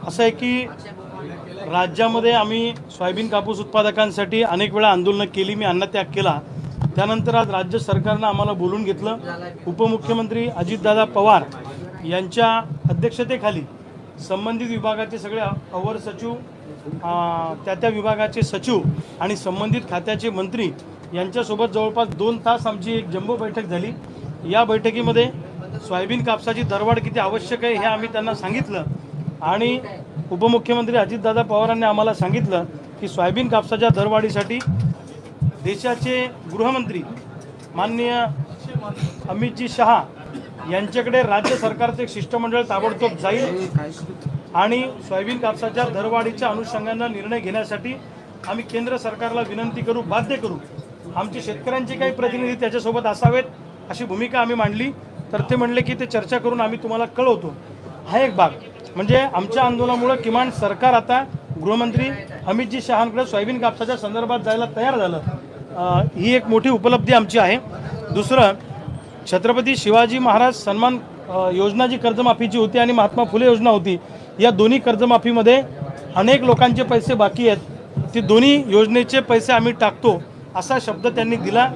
असं आहे की राज्यामध्ये आम्ही सोयाबीन कापूस उत्पादकांसाठी अनेक वेळा आंदोलनं केली, मी अन्नत्याग केला। त्यानंतर आज राज्य सरकारनं आम्हाला बोलून घेतलं। उपमुख्यमंत्री अजितदादा पवार यांच्या अध्यक्षतेखाली संबंधित विभागाचे सगळे अवर सचिव, त्या विभागाचे सचिव आणि संबंधित खात्याचे मंत्री यांच्यासोबत जवळपास 2 तास आमची एक जंबो बैठक झाली। या बैठकीमध्ये सोयाबीन कापसाची दरवाढ किती आवश्यक आहे हे आम्ही त्यांना सांगितलं आणि उपमुख्यमंत्री अजितदादा पवारांनी आम्हाला सांगितलं की सोयाबीन कापसाच्या दरवाढीसाठी देशाचे गृहमंत्री माननीय अमितजी शहा यांच्याकडे राज्य सरकारचे एक शिष्टमंडळ ताबडतोब जाईल आणि सोयाबीन कापसाच्या दरवाढीच्या अनुषंगाने निर्णय घेण्यासाठी आम्ही केंद्र सरकारला विनंती करू, बाध्य करू। आमचे शेतकऱ्यांचे काही प्रतिनिधी त्याच्यासोबत असावेत अशी भूमिका आम्ही मांडली, तर ते म्हणले की ते चर्चा करून आम्ही तुम्हाला कळवतो। हा एक भाग म्हणजे आमच्या आंदोलनामुळे किमान सरकार आता गृहमंत्री अमितजी शहांकडे सोयाबीन कापसाच्या संदर्भात जायला तयार झालं। ही एक मोठी उपलब्धी आमची आहे। दुसरं, छत्रपती शिवाजी महाराज सन्मान योजना जी कर्जमाफीची होती आणि महात्मा फुले योजना होती, या दोन्ही कर्जमाफीमध्ये अनेक लोकांचे पैसे बाकी आहेत। ती दोन्ही योजनेचे पैसे आम्ही टाकतो असा शब्द त्यांनी दिला,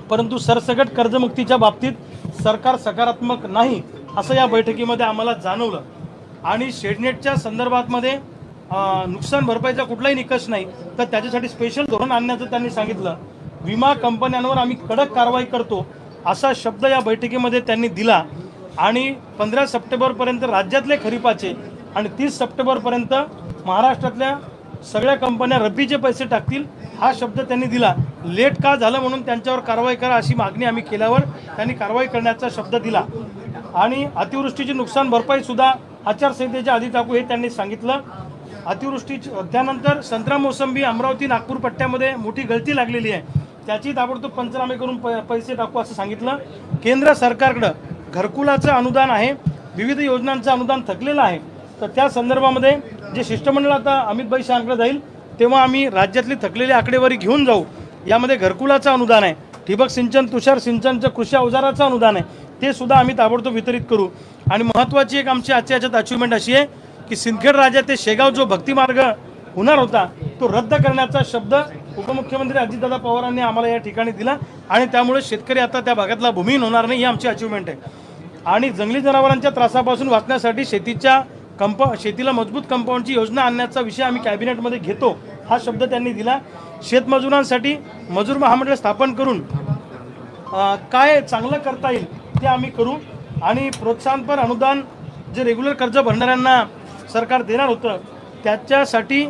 परंतु सरसकट कर्जमुक्तीच्या बाबतीत सरकार सकारात्मक नाही असं या बैठकीमध्ये आम्हाला जाणवलं। आणि शेडनेटच्या संदर्भातमध्ये नुकसान भरपाईचा कुठलाही निकष नाही, तर त्याच्यासाठी स्पेशल धोरण आणण्याचं त्यांनी सांगितलं। विमा कंपन्यांवर आम्ही कडक कारवाई करतो असा शब्द या बैठकीमध्ये त्यांनी दिला आणि 15 सप्टेंबरपर्यंत राज्यातले खरीपाचे आणि 30 सप्टेंबरपर्यंत महाराष्ट्रातल्या सगळ्या कंपन्या रब्बीचे पैसे टाकतील हा शब्द त्यांनी दिला। लेट का झालं म्हणून त्यांच्यावर कारवाई करा अशी मागणी आम्ही केल्यावर त्यांनी कारवाई करण्याचा शब्द दिला आणि अतिवृष्टीची नुकसान भरपाई सुद्धा आचारसंहितेच्या आधी टाकू हे त्यांनी सांगितलं। अतिवृष्टीची त्यानंतर संत्रा मोसंबी अमरावती नागपूर पट्ट्यामध्ये मोठी गळती लागलेली आहे, त्याची ताबडतोब पंचनामे करून पैसे टाकू असं सांगितलं। केंद्र सरकारकडं घरकुलाचं अनुदान आहे, विविध योजनांचं अनुदान थकलेलं आहे, तर त्या संदर्भामध्ये जे शिष्टमंडळ आता अमितभाई शहांकडे जाईल तेव्हा आम्ही राज्यातली थकलेली आकडेवारी घेऊन जाऊ। यामध्ये घरकुलाचं अनुदान आहे, ठिबक सिंचन, तुषार सिंचनचं कृषी अवजाराचं अनुदान आहे, ते सुद्धा आम्ही ताबडतोब वितरित करू। आणि महत्त्वाची एक आमची आजच्या याच्यात अचिव्हमेंट अशी आहे की सिंदखेड राजा ते शेगाव जो भक्तिमार्ग होणार होता तो रद्द करण्याचा शब्द उपमुख्यमंत्री अजितदादा पवारांनी आम्हाला या ठिकाणी दिला आणि त्यामुळे शेतकरी आता त्या भागातला भूमिहीन होणार नाही, ही आमची अचिव्हमेंट आहे। आणि जंगली जनावरांच्या त्रासापासून वाचण्यासाठी शेतीला मजबूत कंपाऊंडची योजना आणण्याचा विषय आम्ही कॅबिनेटमध्ये घेतो हा शब्द त्यांनी दिला। शेतमजुरांसाठी मजूर महामंडळ स्थापन करून काय चांगलं करता येईल ते आम्ही करू आणि प्रोत्साहनपर अनुदान जे रेग्युलर कर्ज भरणाऱ्यांना सरकार देणार होतं त्याच्यासाठी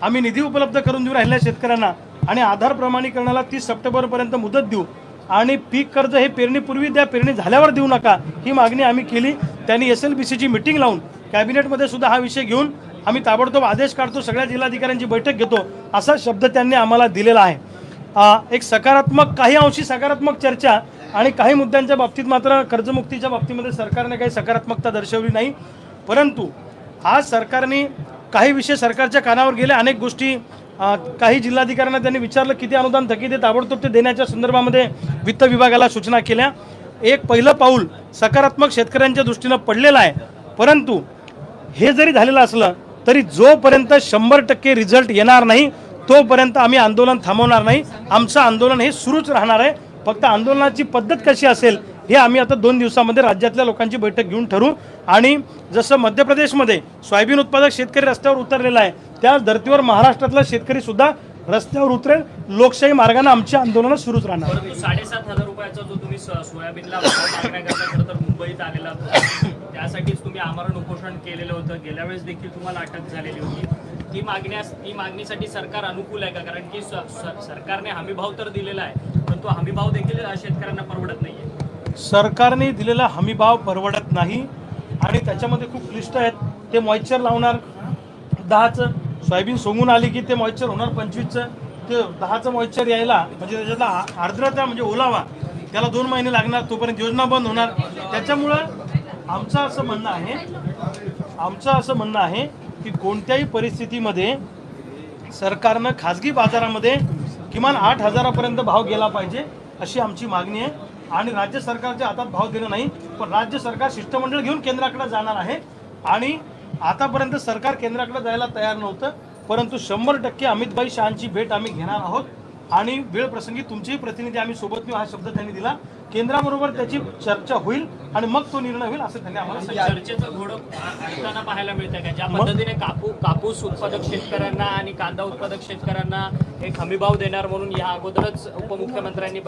आम्ही निधी उपलब्ध करून देऊ राहिल्या शेतकऱ्यांना आणि आधार प्रमाणीकरणाला 30 सप्टेंबरपर्यंत मुदत देऊ आणि पीक कर्ज हे पेरणीपूर्वी द्या, पेरणी झाल्यावर देऊ नका ही मागणी आम्ही केली। त्यांनी SLBCची मीटिंग लावून कॅबिनेटमध्ये सुद्धा हा विषय घेऊन आम्ही ताबडतोब आदेश काढतो, सगळ्या जिल्हाधिकाऱ्यांची बैठक घेतो असा शब्द त्यांनी आम्हाला दिलेला आहे। एक सकारात्मक, काही अंशी सकारात्मक चर्चा आणि काही मुद्द्यांच्या बाबतीत मात्र कर्जमुक्तीच्या बाबतीमध्ये सरकारने काही सकारात्मकता दर्शवली नाही, परंतु आज सरकारने काही विषय सरकारच्या कानावर गेले, अनेक गोष्टी काही जिल्हाधिकाऱ्यांना त्यांनी विचारलं किती अनुदान थकीत आहे, ताबडतोब ते देण्याच्या संदर्भामध्ये वित्त विभागाला सूचना केल्या। एक पहिलं पाऊल सकारात्मक शेतकऱ्यांच्या दृष्टीनं पडलेलं आहे, परंतु हे जरी झालेलं असलं तरी जोपर्यंत 100% रिझल्ट येणार नाही तोपर्यंत आम्ही आंदोलन थांबवणार नाही। आमचं आंदोलन हे सुरूच राहणार आहे, फक्त आंदोलनाची पद्धत कशी असेल हे आम्ही आता 2 दिवसामध्ये राज्यातल्या लोकांची बैठक घेऊन ठरवू। आणि जसं मध्य प्रदेशमध्ये सोयाबीन उत्पादक शेतकरी रस्त्यावर उतरलेला आहे त्याच धर्तीवर महाराष्ट्रातला शेतकरी सुद्धा रस्त्यावर उतरेल। लोकशाही मार्गाने आमची आंदोलन सुरूच राहणार। 7,500 रुपयाचा जो तुम्ही सोयाबीनला मागण्याकरता खरं तर मुंबईत आलेला होता, त्यासाठीच तुम्ही आमरण उपोषण केलेलं होतं, गेल्या वेळेस देखील तुम्हाला अटक झालेली होती। ती मागणीसाठी सरकार अनुकूल आहे का? कारण की सरकारने हमीभाव तर दिलेला आहे, परंतु हमीभाव देखील शेतकऱ्यांना परवडत नाहीये। सरकारने दिलेला हमीभाव परवडत नाही आणि त्याच्यामध्ये खूप क्लिष्ट आहेत। ते मॉइश्चर लावणार 10चं, सोयाबीन सोंगून आली की ते मॉइश्चर होणार 25चं, ते 10चं मॉइश्चर यायला म्हणजे त्याच्यातला आर्द्रता म्हणजे ओलावा त्याला 2 महिने लागणार, तोपर्यंत योजना बंद होणार। त्याच्यामुळं आमचं असं म्हणणं आहे की कोणत्याही परिस्थितीमध्ये सरकारनं खाजगी बाजारामध्ये किमान 8,000पर्यंत भाव गेला पाहिजे अशी आमची मागणी आहे आणि राज्य सरकारच्या हातात भाव देणं नाही, पण राज्य सरकार शिष्टमंडळ घेऊन केंद्राकडे जाणार आहे आणि आतापर्यंत सरकार केंद्राकडे जायला तयार नव्हतं, परंतु 100% अमितभाई शहांची भेट आम्ही घेणार आहोत आणि वेळ प्रसंगी तुमचेही प्रतिनिधी आम्ही सोबत नेऊ हा शब्द त्यांनी दिला. केंद्राबरोबर त्याची चर्चा होईल आणि मग तो निर्णय होईल असं त्यांनी आम्हाला सांगितलं. चर्चेचं घोडं आणताना पाहायला मिळतं का? ज्या पद्धतीने कापूस उत्पादक शेतकऱ्यांना आणि कांदा उत्पादक शेतकऱ्यांना एक हमीभाव देणार म्हणून या अगोदरच उपमुख्यमंत्र्यांनी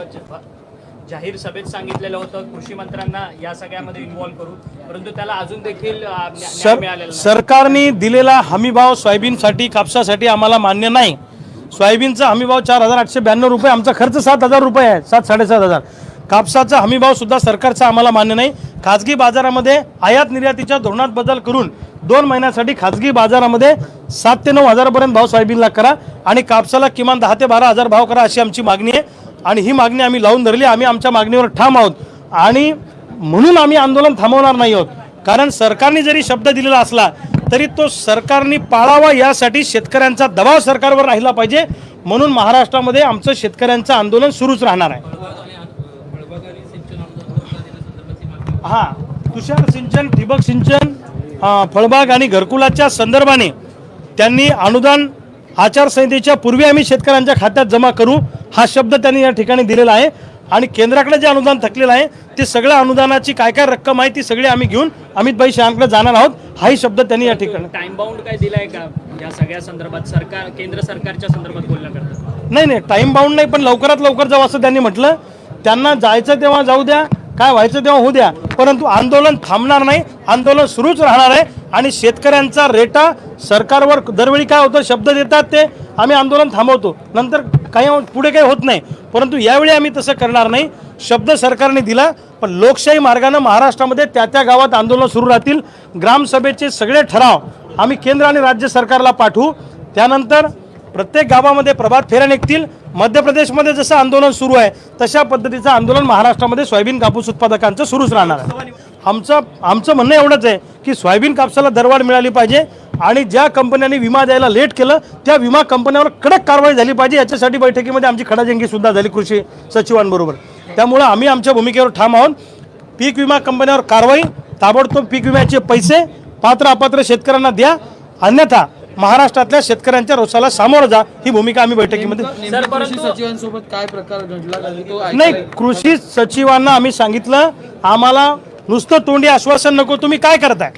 जाहीर सभेत सांगितलेलं होतं, कृषी मंत्र्यांना या सगळ्यामध्ये इन्व्हॉल्व्ह करू, परंतु त्याला अजून देखील न्याय मिळालेला नाही. सरकारने दिलेला हमीभाव सोयाबीनसाठी कापसासाठी आम्हाला मान्य नाही. सोयाबीनचा हमीभाव 4,892 रुपये, आमचा खर्च 7,000 रुपये आहे, 7,500. कापसाचा हमीभाव सुद्धा सरकारचा आम्हाला मान्य नाही. खाजगी बाजारामध्ये आयात निर्यातीच्या धोरणात बदल करून 2 महिन्यासाठी खाजगी बाजारामध्ये 7,000 ते 9,000 पर्यंत भाव सोयाबीनला करा आणि कापसाला किमान 10,000 ते 12,000 भाव करा अशी आमची मागणी आहे आणि ही मागणी आम्ही लावून धरली. आम्ही आमच्या मागणीवर ठाम आहोत आणि म्हणून आम्ही आंदोलन थांबवणार नाही आहोत. कारण सरकारने जरी शब्द दिलेला असला तरी तो सरकारने पाळावा यासाठी शेतकऱ्यांचा दबाव सरकारवर राहिला पाहिजे. म्हणून महाराष्ट्रामध्ये आमचं शेतकऱ्यांचं आंदोलन सुरूच राहणार आहे. हां, तुषार सिंचन, ठिबक सिंचन, फळबाग आणि घरकुलाच्या संदर्भाने त्यांनी अनुदान आचारसंहितेच्या पूर्वी आम्ही शेतकऱ्यांच्या खात्यात जमा करू हा शब्द त्यांनी या ठिकाणी दिलेला आहे आणि केंद्राकडे जे अनुदान थकलेलं आहे ते सगळं अनुदानाची काय काय रक्कम आहे ती सगळी आम्ही घेऊन अमितभाई शहांकडे जाणार आहोत हाही शब्द त्यांनी या ठिकाणी. टाइम बाउंड काय दिलाय का या सगळ्या संदर्भात? केंद्र सरकारच्या संदर्भात बोलणं करतात? नाही, टाइम बाउंड नाही, पण लवकरात लवकर जावं असं त्यांनी म्हटलं. त्यांना जायचं तेव्हा जाऊ द्या, काय व्हायचं तेव्हा होऊ द्या, परंतु आंदोलन थांबणार नाही, आंदोलन सुरूच राहणार आहे आणि शेतकऱ्यांचा रेटा सरकारवर दरवेळी काय होतं, शब्द देतात ते आम्ही आंदोलन थांबवतो, नंतर काही पुढे काही होत नाही, परंतु यावेळी आम्ही तसं करणार नाही. शब्द सरकारने दिला, पण लोकशाही मार्गाने महाराष्ट्रामध्ये त्या गावात आंदोलन सुरू राहतील. ग्रामसभेचे सगळे ठराव आम्ही केंद्र आणि राज्य सरकारला पाठवू. त्यानंतर प्रत्येक गावामध्ये प्रभात फेऱ्या निघतील. मध्य प्रदेशमध्ये जसं आंदोलन सुरू आहे तशा पद्धतीचं आंदोलन महाराष्ट्रामध्ये सोयाबीन कापूस उत्पादकांचं सुरूच राहणार आहे. आमचं म्हणणं एवढंच आहे की सोयाबीन कापसाला दरवाढ मिळाली पाहिजे आणि ज्या कंपन्यांनी विमा द्यायला लेट केलं त्या विमा कंपन्यांवर कडक कारवाई झाली पाहिजे. याच्यासाठी बैठकीमध्ये आमची खडाजंगी सुद्धा झाली कृषी सचिवांबरोबर. त्यामुळे आम्ही आमच्या भूमिकेवर ठाम आहोत. पीक विमा कंपन्यांवर कारवाई, ताबडतोब पीक विम्याचे पैसे पात्र अपात्र शेतकऱ्यांना द्या, अन्यथा महाराष्ट्रातल्या शेतकऱ्यांच्या रोषाला सामोरं जा, ही भूमिका आम्ही बैठकीमध्ये. कृषी सचिवांसोबत काय प्रकार घडला नाही, कृषी सचिवांना आम्ही सांगितलं आम्हाला नुसतं तोंडी आश्वासन नको, तुम्ही काय करताय,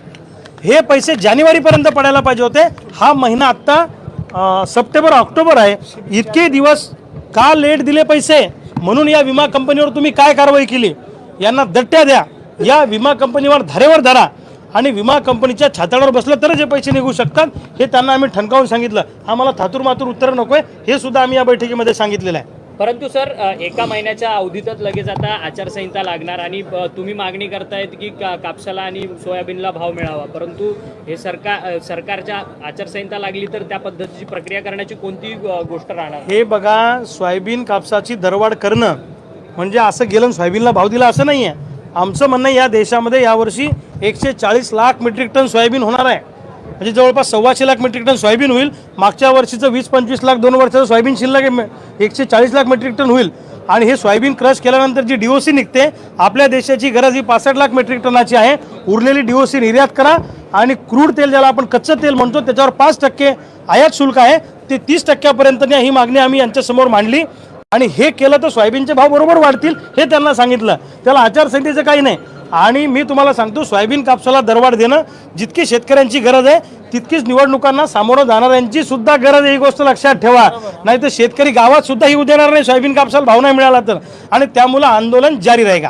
हे पैसे जानेवारीपर्यंत पडायला पाहिजे होते. हा महिना आत्ता सप्टेंबर ऑक्टोबर आहे, इतके दिवस का लेट दिले पैसे, म्हणून या विमा कंपनीवर तुम्ही काय कारवाई केली, यांना दट्ट्या द्या, या विमा कंपनीवर धारेवर धरा आणि विमा कंपनीच्या छाताडावर बसलं तर जे पैसे निघू शकतात हे त्यांना आम्ही ठणकावून सांगितलं. आम्हाला थातूरमातूर उत्तर नको आहे हे सुद्धा आम्ही या बैठकीमध्ये सांगितलेलं आहे. परंतु सर, एका महिन्याच्या अवधीतच लगेच आता आचारसंहिता लागणार आणि तुम्ही मागणी करतायत की कापसाला आणि सोयाबीनला भाव मिळावा, परंतु हे सरकारच्या आचारसंहिता लागली तर त्या पद्धतीची प्रक्रिया करण्याची कोणती गोष्ट राहणार? हे बघा, सोयाबीन कापसाची दरवाढ करणं म्हणजे असं गेलं सोयाबीनला भाव दिला असं नाही आहे. आमचं म्हणणं या देशामध्ये यावर्षी 140 लाख मेट्रिक टन सोयाबीन होणार आहे, म्हणजे जवळपास 125 लाख मेट्रिक टन सोयाबीन होईल. मागच्या वर्षीचं 20-25 लाख 2 वर्षाचं सोयाबीन शिल्लक 140 लाख मेट्रिक टन होईल आणि हे सोयाबीन क्रश केल्यानंतर जी DOC निघते, आपल्या देशाची गरज ही 65 लाख मेट्रिक टनाची आहे. उरलेली DOC निर्यात करा आणि क्रूड तेल ज्याला आपण कच्चं तेल म्हणतो त्याच्यावर 5% आयात शुल्क आहे, ते 30% ही मागणी आम्ही यांच्यासमोर मांडली आणि हे केलं तर सोयाबीनचे भाव बरोबर वाढतील हे त्यांना सांगितलं. त्याला आचारसंहितेचं काही नाही. आणि मी तुम्हाला सांगतो, सोयाबीन कापसाला दरवाढ देणं जितकी शेतकऱ्यांची गरज आहे तितकीच निवडणुकांना सामोरं जाणाऱ्यांची सुद्धा गरज आहे, ही गोष्ट लक्षात ठेवा. नाही तर शेतकरी गावात सुद्धा येऊ देणार नाही सोयाबीन कापसाला भाव नाही मिळाला तर, आणि त्यामुळे आंदोलन जारी राहील.